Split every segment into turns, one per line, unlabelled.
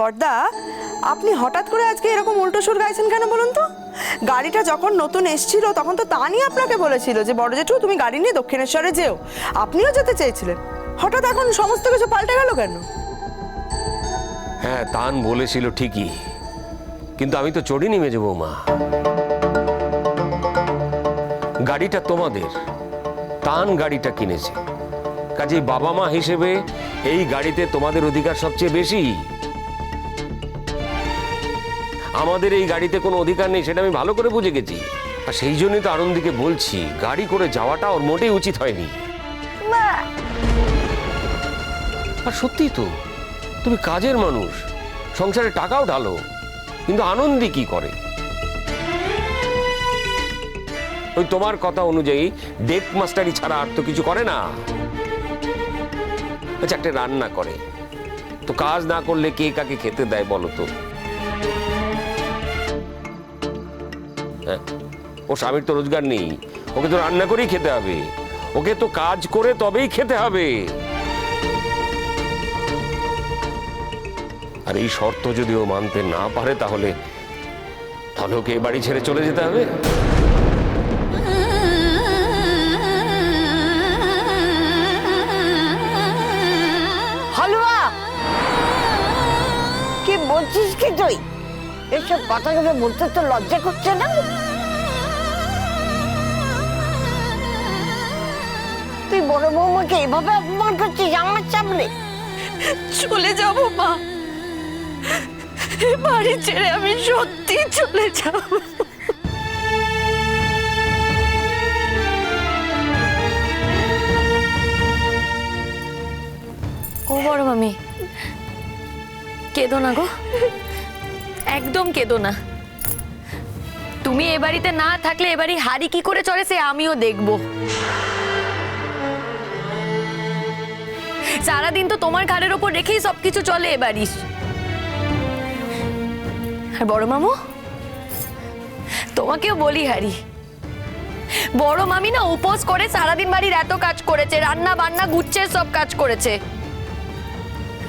বড়দা, আপনি হঠাৎ করে আজকে এরকম উল্টো সুর গাইছেন কেন বলুন তো? গাড়িটা যখন নতুন এসেছিল তখন তো তানি আপনাকে বলেছিল যে বড় জেঠু তুমি গাড়ি নিয়ে দক্ষিণেশ্বরে যেও, আপনিও যেতে চেয়েছিলেন। হঠাৎ এখন সমস্ত কিছু পাল্টে গেল কেন?
হ্যাঁ, তান বলেছিল ঠিকই, কিন্তু আমি তো চড়িনি মেজো বৌমা। গাড়িটা তোমাদের, তান গাড়িটা কিনেছে, কাজেই বাবা মা হিসেবে এই গাড়িতে তোমাদের অধিকার সবচেয়ে বেশি। আমাদের এই গাড়িতে কোনো অধিকার নেই, সেটা আমি ভালো করে বুঝে গেছি। আর সেই জন্যই তো আনন্দীকে বলছি, গাড়ি করে যাওয়াটা ওর মোটেই উচিত হয়নি। আর সত্যি তো, তুমি কাজের মানুষ, সংসারে টাকাও ঢালো, কিন্তু আনন্দী কি করে? ওই তোমার কথা অনুযায়ী ডেক মাস্টারি ছাড়া আর তো কিছু করে না। আচ্ছা, একটা রান্না করে, তো কাজ না করলে কে কাকে খেতে দেয় বলো তো? হ্যাঁ, ও স্বামীর তো রোজগার নেই, ওকে তো রান্না করেই খেতে হবে, ওকে তো কাজ করে তবেই খেতে হবে। আর এই শর্ত যদি ও মানতে না পারে তাহলে ওকে বাড়ি ছেড়ে চলে যেতে হবে।
হালুয়া, কি বলছিস কি তুই? এসব কথাগুলো বলতে তো লজ্জা করছে না? তুই বড় বৌমাকে এভাবে অপমান করছিস আমার সামনে?
চলে যাব মা, বাড়ি ছেড়ে আমি সত্যি চলে যাব।
ও বড় মামি, কেঁদো না গো, একদম কেঁদো না। তুমি এ বাড়িতে না থাকলে এ বাড়ি হাড়ি কি করে চলে সে আমিও দেখবো। সারাদিন তো তোমার ঘাড়ের ওপর রেখেই সবকিছু চলে এ বাড়ির। আর বড় মামু, তোমাকেও বলি হারি, বড় মামি না উপোস করে সারাদিন বাড়ির এত কাজ করেছে, রান্না বান্না গুচ্ছে সব কাজ করেছে,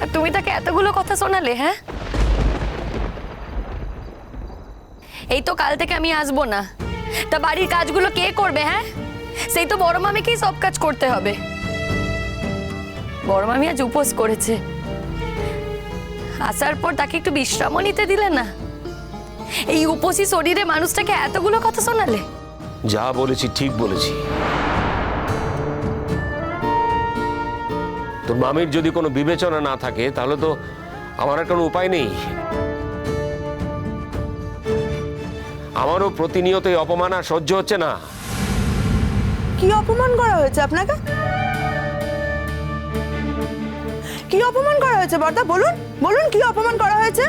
আর তুমি তাকে এতগুলো কথা শোনালে। হ্যাঁ, এই তো কাল থেকে আমি আসবো না, তা বাড়ির কাজগুলো কে করবে? হ্যাঁ, সেই তো বড় মামিকেই সব কাজ করতে হবে। বড় মামি আজ উপোস করেছে, আসার পর তাকে একটু বিশ্রামও নিতে দিলে না। এই উপোসী শরীরে মানুষটাকে এতগুলো কথা শোনালে।
যা বলেছি ঠিক বলেছি। তোর মামির যদি কোনো বিবেচনা না থাকে তাহলে তো আমার আর কোনো উপায় নেই। আমারও প্রতিনিয়ত এই অপমান আর সহ্য হচ্ছে না।
কি অপমান করা হয়েছে আপনাকে? কি অপমান করা হয়েছে বড়দা? বলুন বলুন, কি অপমান করা হয়েছে?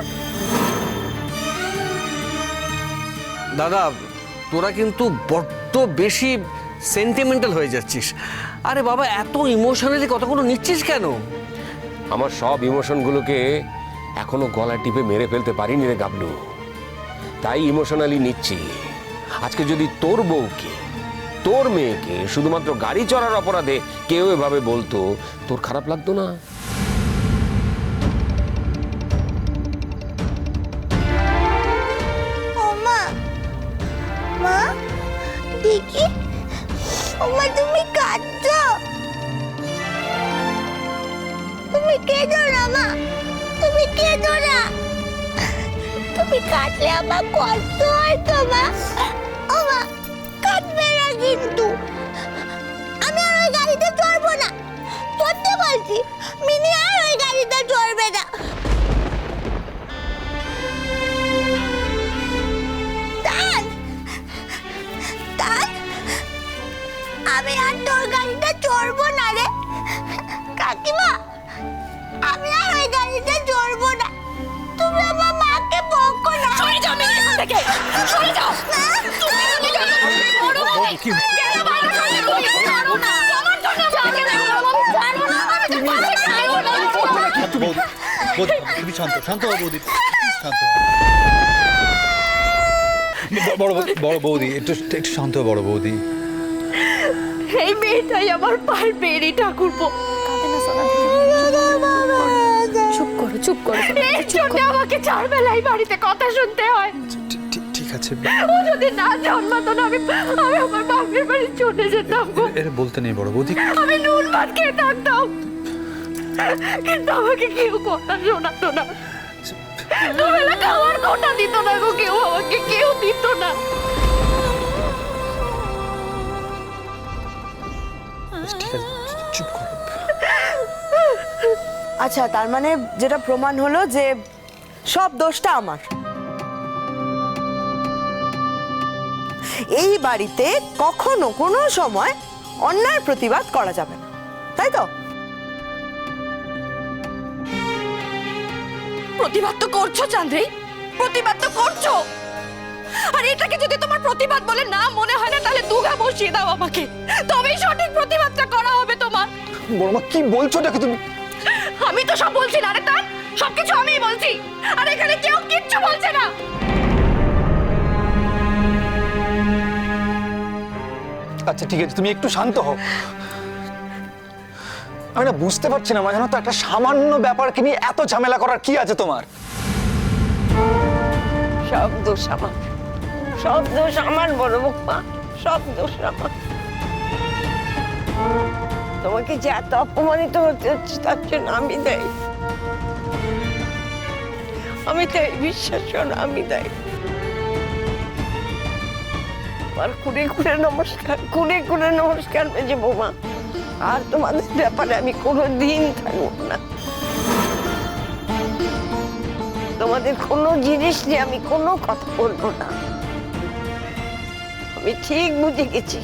দাদা, তোরা কিন্তু বড্ড বেশি সেন্টিমেন্টাল হয়ে যাচ্ছিস। আরে বাবা, এত ইমোশনালি কতগুলো নিচ্ছিস কেন?
আমার সব ইমোশনগুলোকে এখনো গলা টিপে মেরে ফেলতে পারিনি রে গাবলু, তাই ইমোশনালি নিচ্ছি। আজকে যদি তোর বউকে, তোর মেয়েকে শুধুমাত্র গাড়ি চড়ার অপরাধে কেউ এভাবে বলতো, তোর খারাপ লাগতো না?
মা, দেখি ওমা, তুমি কাঁদছো? তুমি কেঁদো না মা, তুমি কেঁদো না। তুমি কাঁদলে আমার কষ্ট হয় তো মা। ও মা, কাঁদবে না কিন্তু। আমি আর ওই গাড়িতে চড়বো না, সত্যি বলছি। মিনি আর ওই গাড়িতে চড়বে না। আমি আর তোর গাড়িতে চড়বো না রে কাকিমা, আমি আর ওই গাড়িতে চড়বো না। তুমি আমার মাকে বকো না।
সরে যাও মেয়ে এখান থেকে, সরে যাও।
বৌদি শান্ত, শান্ত হও বৌদি, শান্ত হও। বড় বৌদি, একটু শান্ত হও বড় বৌদি।
এই মেয়েটাই আমার পায়ের বেড়ি ঠাকুরপো। চুপ করো, চুপ করো, চুপ করো। আমাকে 4 বেলাই বাড়িতে কথা শুনতে হয়।
ঠিক আছে,
ও যদি না জন্মাতো না, আমি আমার বাপের বাড়ি চলে যেতাম গো।
এর বলতে নেই বড় বৌদি।
আমি নুন ভাত খেয়ে থাকতাম, কিন্তু আমাকে কেউ কথা শোনাতো না। দুবেলা খাওয়ার কোটা দিত না গো, কেউ আমাকে কেউ দিত না।
ঠিক আছে, চুপ করো।
আচ্ছা, তার মানে যেটা প্রমাণ হলো যে সব দোষটা আমার। এই বাড়িতে কখনো কোনো সময় অন্যায় প্রতিবাদ করা যাবে না, তাই তো?
প্রতিবাদ তো করছো চাঁদ্রি, প্রতিবাদ তো করছো। আর এটাকে যদি তোমার প্রতিবাদ বলে না মনে হয় না, তাহলে দুগা বসিয়ে দাও আমাকে, তবেই সঠিক প্রতিবাদটা করা হবে তোমার।
বড়মা কি বলছো নাকি তুমি?
আমি তো সব বলছি না রে, তার সবকিছু আমিই বলছি, আর এখানে কেউ কিচ্ছু বলছে না।
আচ্ছা ঠিক আছে, তুমি একটু শান্ত হও। আমি না বুঝতে পারছি না, জানো তো, একটা সামান্য ব্যাপারকে নিয়ে এত ঝামেলা করার কি আছে তোমার?
সব দোষ আমার, সব দোষ আমার বড় বৌমা, সব দোষ আমার। তোমাকে যে এত অপমানিত হতে হচ্ছে তার জন্য আমি দেয়, আমি দেয়, বিশ্বাস করো আমি দেয়। আর কুড়ে কুড়ে নমস্কার মেজে বৌমা। আর তোমাদের ব্যাপারে আমি কোনোদিন থাকবো না, তোমাদের কোনো জিনিস নিয়ে আমি কোনো কথা বলবো না। আমি ঠিক বুঝে গেছি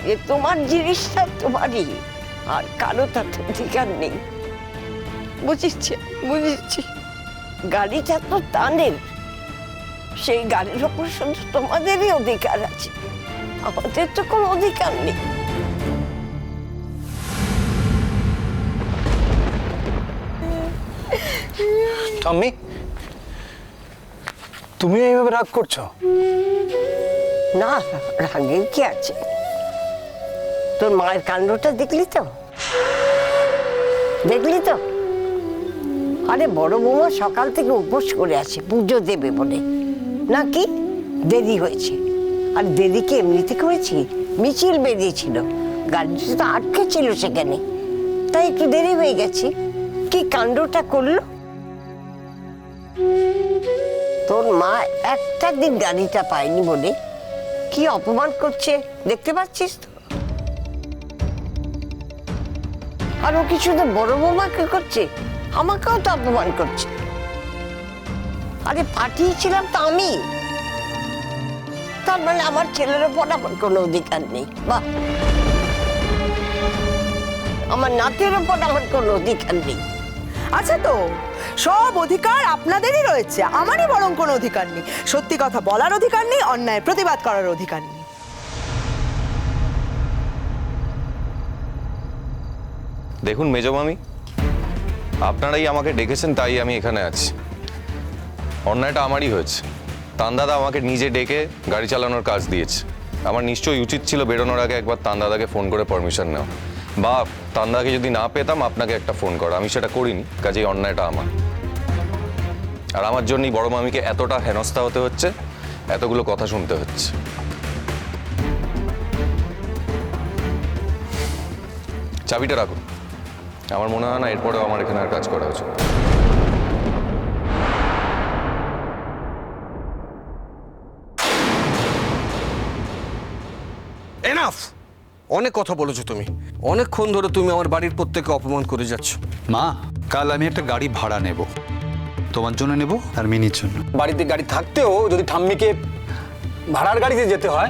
যে তোমার জিনিসটা তোমারই, আর কারো তার অধিকার নেই। বুঝেছি গাড়িটা তো তাদের, সেই গাড়ির ওপর শুধু তোমাদেরই অধিকার আছে, আমাদের তো কোনো অধিকার নেই।
ঠাম্মি, তুমি এইভাবে রাগ করছো?
না, রাগের কি আছে? তোর মায়ের কাণ্ডটা দেখলি তো? আরে বড় বৌমা সকাল থেকে উপোস করে আছে পুজো দেবে বলে, নাকি দেরি হয়েছে। আর দেরিকে এমনিতে করেছি, মিছিল বেরিয়েছিল, গাড়িটা তো আটকে ছিল সেখানে, তাই একটু দেরি হয়ে গেছে। কি কাণ্ডটা করলো তোর মা, একটা দিন গাড়িটা পায়নি বলে কি অপমান করছে দেখতে পাচ্ছিস তো? আর ও কি শুধু বড় বৌমাকে করছে, আমাকেও তো অপমান করছে। আরে পাঠিয়েছিলাম তো আমি, তার মানে আমার ছেলের ওপর আমার কোনো অধিকার নেই? বাহ, আমার নাতির ওপর আমার কোনো অধিকার নেই?
আচ্ছা, তো সব অধিকার আপনাদেরই রয়েছে, আমারই বরং কোনো অধিকার নেই। সত্যি কথা বলার অধিকার নেই, অন্যায় প্রতিবাদ করার অধিকার নেই।
দেখুন মেজো মামি, আপনারাই আমাকে ডেকেছেন তাই আমি এখানে আছি। অন্যায়টা আমারই হয়েছে। তান্দাদা আমাকে নিজে ডেকে গাড়ি চালানোর কাজ দিয়েছে। আমার নিশ্চয়ই উচিত ছিল বেরোনোর আগে একবার তান্দাদাকে ফোন করে পারমিশন নেওয়া, বা তান্দাকে যদি না পেতাম আপনাকে একটা ফোন করা। আমি সেটা করিনি, কাজেই অন্যায়টা আমার। আর আমার জন্যই বড় মামিকে এতটা হেনস্থা হতে হচ্ছে, এতগুলো কথা শুনতে হচ্ছে। চাবিটা রাখুন, আমার মনে হয় না এরপরেও আমার এখানে আর কাজ করা উচিত।
এনাফ! অনেক কথা বলেছো তুমি, অনেকক্ষণ ধরে তুমি আমার বাড়ির প্রত্যেককে অপমান করে যাচ্ছ।
মা, কাল আমি একটা গাড়ি ভাড়া নেব, তোমার জন্য নেব আর মিনির জন্য। বাড়িতে গাড়ি থাকতেও যদি ঠাম্মিকে ভাড়ার গাড়িতে যেতে হয়,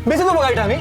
বেঁচে দেবো গাড়িটা আমি।